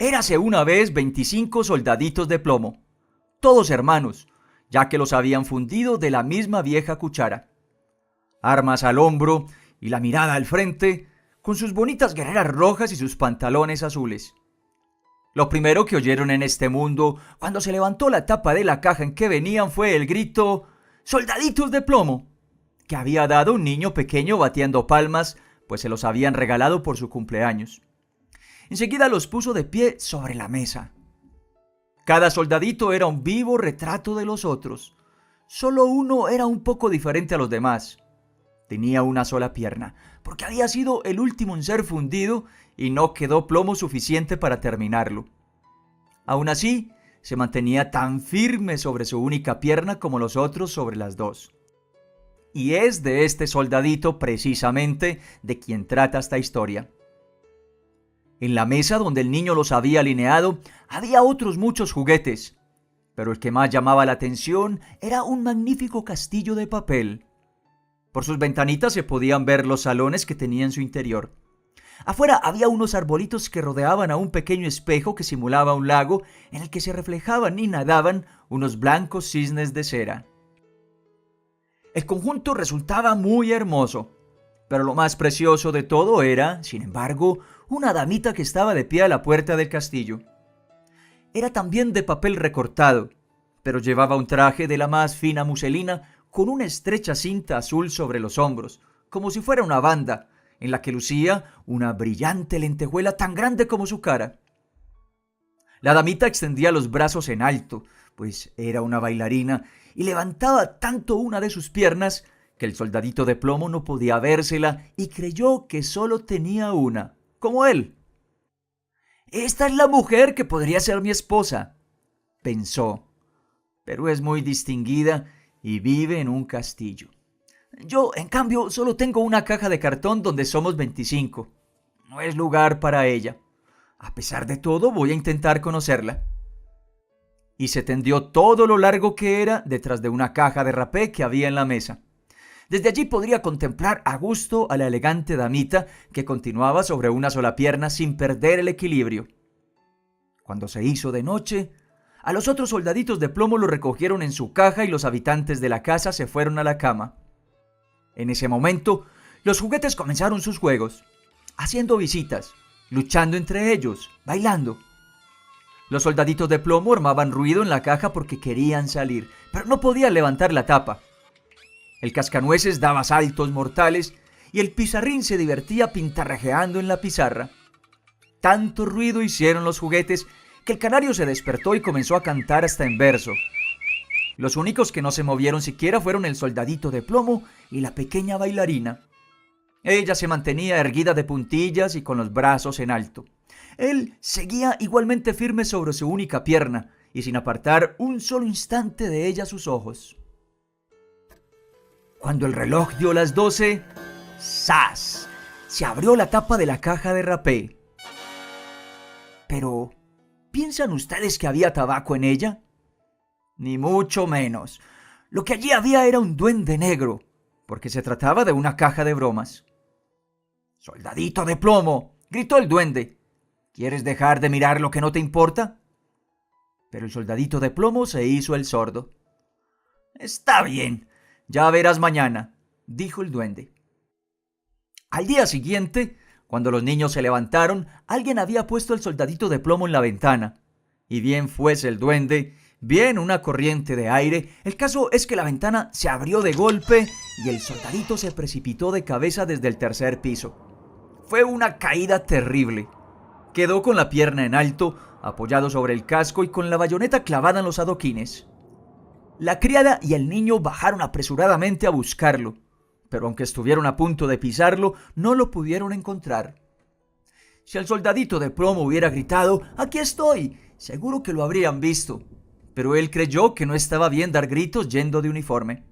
Érase una vez 25 soldaditos de plomo, todos hermanos, ya que los habían fundido de la misma vieja cuchara. Armas al hombro y la mirada al frente, con sus bonitas guerreras rojas y sus pantalones azules. Lo primero que oyeron en este mundo, cuando se levantó la tapa de la caja en que venían, fue el grito «¡Soldaditos de plomo!», que había dado un niño pequeño batiendo palmas, pues se los habían regalado por su cumpleaños. Enseguida los puso de pie sobre la mesa. Cada soldadito era un vivo retrato de los otros. Solo uno era un poco diferente a los demás. Tenía una sola pierna, porque había sido el último en ser fundido y no quedó plomo suficiente para terminarlo. Aún así, se mantenía tan firme sobre su única pierna como los otros sobre las dos. Y es de este soldadito precisamente de quien trata esta historia. En la mesa donde el niño los había alineado, había otros muchos juguetes, pero el que más llamaba la atención era un magnífico castillo de papel. Por sus ventanitas se podían ver los salones que tenía en su interior. Afuera había unos arbolitos que rodeaban a un pequeño espejo que simulaba un lago en el que se reflejaban y nadaban unos blancos cisnes de cera. El conjunto resultaba muy hermoso, pero lo más precioso de todo era, sin embargo, una damita que estaba de pie a la puerta del castillo. Era también de papel recortado, pero llevaba un traje de la más fina muselina con una estrecha cinta azul sobre los hombros, como si fuera una banda, en la que lucía una brillante lentejuela tan grande como su cara. La damita extendía los brazos en alto, pues era una bailarina, y levantaba tanto una de sus piernas que el soldadito de plomo no podía vérsela y creyó que solo tenía una, como él. «Esta es la mujer que podría ser mi esposa», pensó, «pero es muy distinguida y vive en un castillo. Yo, en cambio, solo tengo una caja de cartón donde somos 25. No es lugar para ella. A pesar de todo, voy a intentar conocerla». Y se tendió todo lo largo que era detrás de una caja de rapé que había en la mesa. Desde allí podría contemplar a gusto a la elegante damita que continuaba sobre una sola pierna sin perder el equilibrio. Cuando se hizo de noche, a los otros soldaditos de plomo lo recogieron en su caja y los habitantes de la casa se fueron a la cama. En ese momento, los juguetes comenzaron sus juegos, haciendo visitas, luchando entre ellos, bailando. Los soldaditos de plomo armaban ruido en la caja porque querían salir, pero no podían levantar la tapa. El cascanueces daba saltos mortales y el pizarrín se divertía pintarrajeando en la pizarra. Tanto ruido hicieron los juguetes que el canario se despertó y comenzó a cantar hasta en verso. Los únicos que no se movieron siquiera fueron el soldadito de plomo y la pequeña bailarina. Ella se mantenía erguida de puntillas y con los brazos en alto. Él seguía igualmente firme sobre su única pierna y sin apartar un solo instante de ella sus ojos. Cuando el reloj dio las 12, ¡zas!, se abrió la tapa de la caja de rapé. Pero, ¿piensan ustedes que había tabaco en ella? Ni mucho menos. Lo que allí había era un duende negro, porque se trataba de una caja de bromas. «Soldadito de plomo», gritó el duende, «¿quieres dejar de mirar lo que no te importa?». Pero el soldadito de plomo se hizo el sordo. «Está bien, ya verás mañana», dijo el duende. Al día siguiente, cuando los niños se levantaron, alguien había puesto el soldadito de plomo en la ventana. Y bien fuese el duende, bien una corriente de aire, el caso es que la ventana se abrió de golpe y el soldadito se precipitó de cabeza desde el tercer piso. Fue una caída terrible. Quedó con la pierna en alto, apoyado sobre el casco y con la bayoneta clavada en los adoquines. La criada y el niño bajaron apresuradamente a buscarlo, pero aunque estuvieron a punto de pisarlo, no lo pudieron encontrar. Si el soldadito de plomo hubiera gritado «¡Aquí estoy!», seguro que lo habrían visto, pero él creyó que no estaba bien dar gritos yendo de uniforme.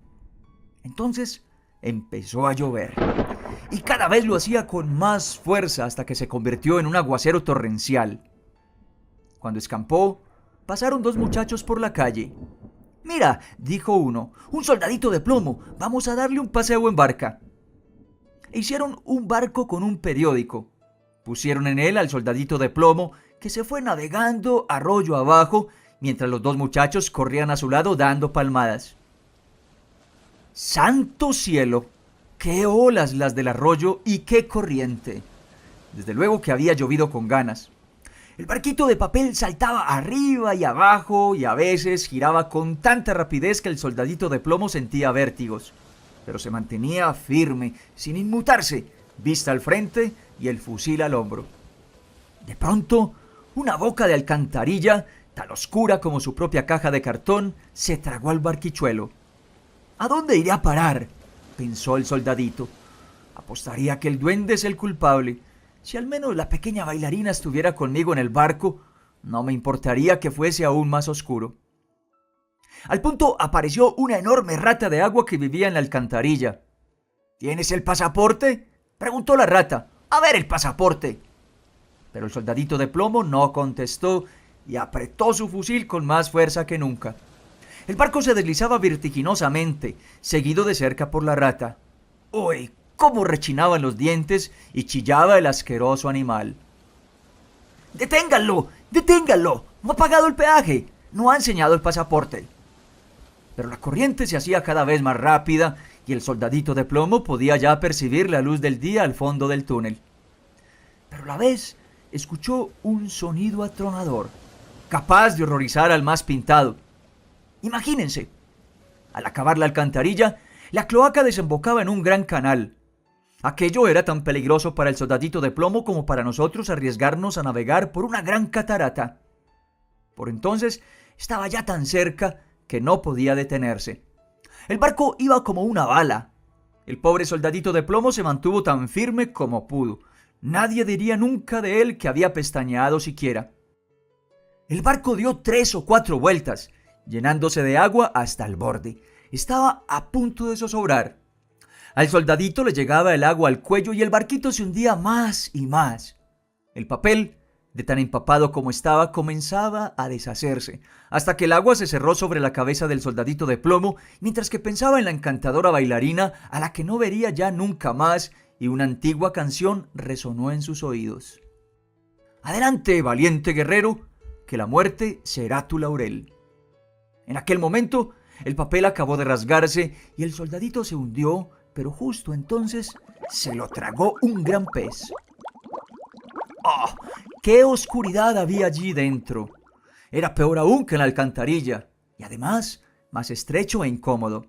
Entonces empezó a llover, y cada vez lo hacía con más fuerza hasta que se convirtió en un aguacero torrencial. Cuando escampó, pasaron dos muchachos por la calle. «Mira», dijo uno, «un soldadito de plomo, vamos a darle un paseo en barca». E hicieron un barco con un periódico. Pusieron en él al soldadito de plomo, que se fue navegando arroyo abajo mientras los dos muchachos corrían a su lado dando palmadas. ¡Santo cielo! ¡Qué olas las del arroyo y qué corriente! Desde luego que había llovido con ganas. El barquito de papel saltaba arriba y abajo y a veces giraba con tanta rapidez que el soldadito de plomo sentía vértigos. Pero se mantenía firme, sin inmutarse, vista al frente y el fusil al hombro. De pronto, una boca de alcantarilla, tan oscura como su propia caja de cartón, se tragó al barquichuelo. ¿A dónde iré a parar?, pensó el soldadito. Apostaría que el duende es el culpable. Si al menos la pequeña bailarina estuviera conmigo en el barco, no me importaría que fuese aún más oscuro. Al punto apareció una enorme rata de agua que vivía en la alcantarilla. ¿Tienes el pasaporte?, preguntó la rata. A ver el pasaporte. Pero el soldadito de plomo no contestó y apretó su fusil con más fuerza que nunca. El barco se deslizaba vertiginosamente, seguido de cerca por la rata. ¡Uy! ¡Cómo rechinaban los dientes y chillaba el asqueroso animal! ¡Deténganlo! ¡Deténganlo! ¡No ha pagado el peaje! ¡No ha enseñado el pasaporte! Pero la corriente se hacía cada vez más rápida y el soldadito de plomo podía ya percibir la luz del día al fondo del túnel. Pero a la vez escuchó un sonido atronador, capaz de horrorizar al más pintado. Imagínense, al acabar la alcantarilla, la cloaca desembocaba en un gran canal. Aquello era tan peligroso para el soldadito de plomo como para nosotros arriesgarnos a navegar por una gran catarata. Por entonces estaba ya tan cerca que no podía detenerse. El barco iba como una bala. El pobre soldadito de plomo se mantuvo tan firme como pudo. Nadie diría nunca de él que había pestañeado siquiera. El barco dio 3 o 4 vueltas, llenándose de agua hasta el borde. Estaba a punto de zozobrar. Al soldadito le llegaba el agua al cuello y el barquito se hundía más y más. El papel, de tan empapado como estaba, comenzaba a deshacerse, hasta que el agua se cerró sobre la cabeza del soldadito de plomo, mientras que pensaba en la encantadora bailarina a la que no vería ya nunca más, y una antigua canción resonó en sus oídos. Adelante, valiente guerrero, que la muerte será tu laurel. En aquel momento, el papel acabó de rasgarse y el soldadito se hundió, pero justo entonces se lo tragó un gran pez. ¡Oh! ¡Qué oscuridad había allí dentro! Era peor aún que en la alcantarilla, y además más estrecho e incómodo.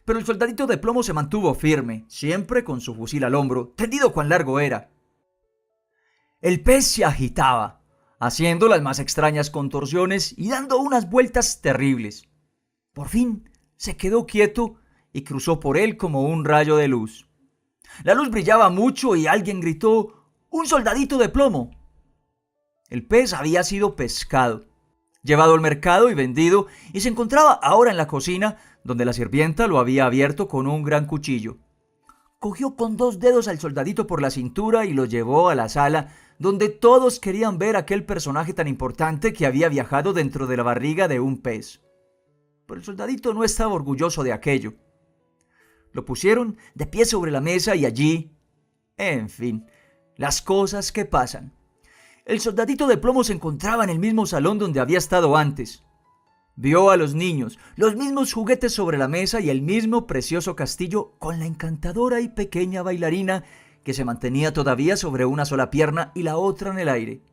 Pero el soldadito de plomo se mantuvo firme, siempre con su fusil al hombro, tendido cuán largo era. El pez se agitaba, haciendo las más extrañas contorsiones y dando unas vueltas terribles. Por fin se quedó quieto y cruzó por él como un rayo de luz. La luz brillaba mucho y alguien gritó: ¡Un soldadito de plomo! El pez había sido pescado, llevado al mercado y vendido, y se encontraba ahora en la cocina, donde la sirvienta lo había abierto con un gran cuchillo. Cogió con 2 dedos al soldadito por la cintura y lo llevó a la sala, donde todos querían ver aquel personaje tan importante que había viajado dentro de la barriga de un pez. Pero el soldadito no estaba orgulloso de aquello. Lo pusieron de pie sobre la mesa y allí, en fin, las cosas que pasan. El soldadito de plomo se encontraba en el mismo salón donde había estado antes. Vio a los niños, los mismos juguetes sobre la mesa y el mismo precioso castillo con la encantadora y pequeña bailarina que se mantenía todavía sobre una sola pierna y la otra en el aire.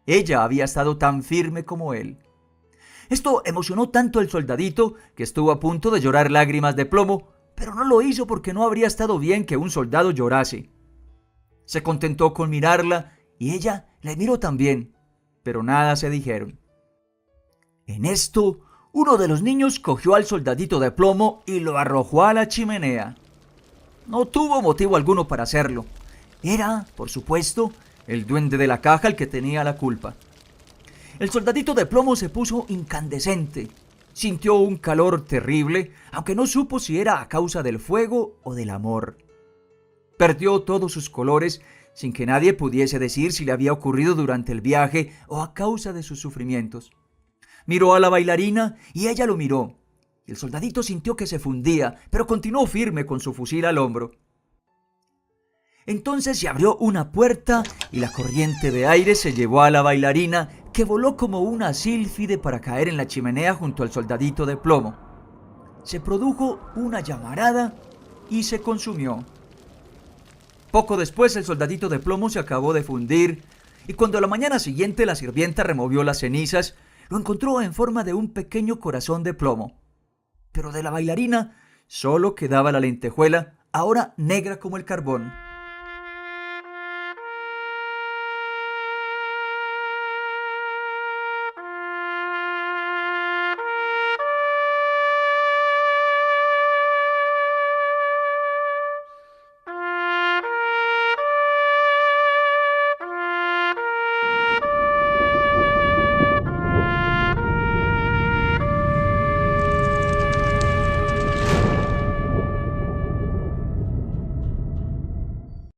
Ella había estado tan firme como él. Esto emocionó tanto al soldadito que estuvo a punto de llorar lágrimas de plomo, pero no lo hizo porque no habría estado bien que un soldado llorase. Se contentó con mirarla y ella le miró también, pero nada se dijeron. En esto, uno de los niños cogió al soldadito de plomo y lo arrojó a la chimenea. No tuvo motivo alguno para hacerlo. Era, por supuesto, el duende de la caja el que tenía la culpa. El soldadito de plomo se puso incandescente. Sintió un calor terrible, aunque no supo si era a causa del fuego o del amor. Perdió todos sus colores sin que nadie pudiese decir si le había ocurrido durante el viaje o a causa de sus sufrimientos. Miró a la bailarina y ella lo miró. El soldadito sintió que se fundía, pero continuó firme con su fusil al hombro. Entonces se abrió una puerta y la corriente de aire se llevó a la bailarina, que voló como una sílfide para caer en la chimenea junto al soldadito de plomo. Se produjo una llamarada y se consumió. Poco después el soldadito de plomo se acabó de fundir, y cuando a la mañana siguiente la sirvienta removió las cenizas, lo encontró en forma de un pequeño corazón de plomo. Pero de la bailarina solo quedaba la lentejuela, ahora negra como el carbón.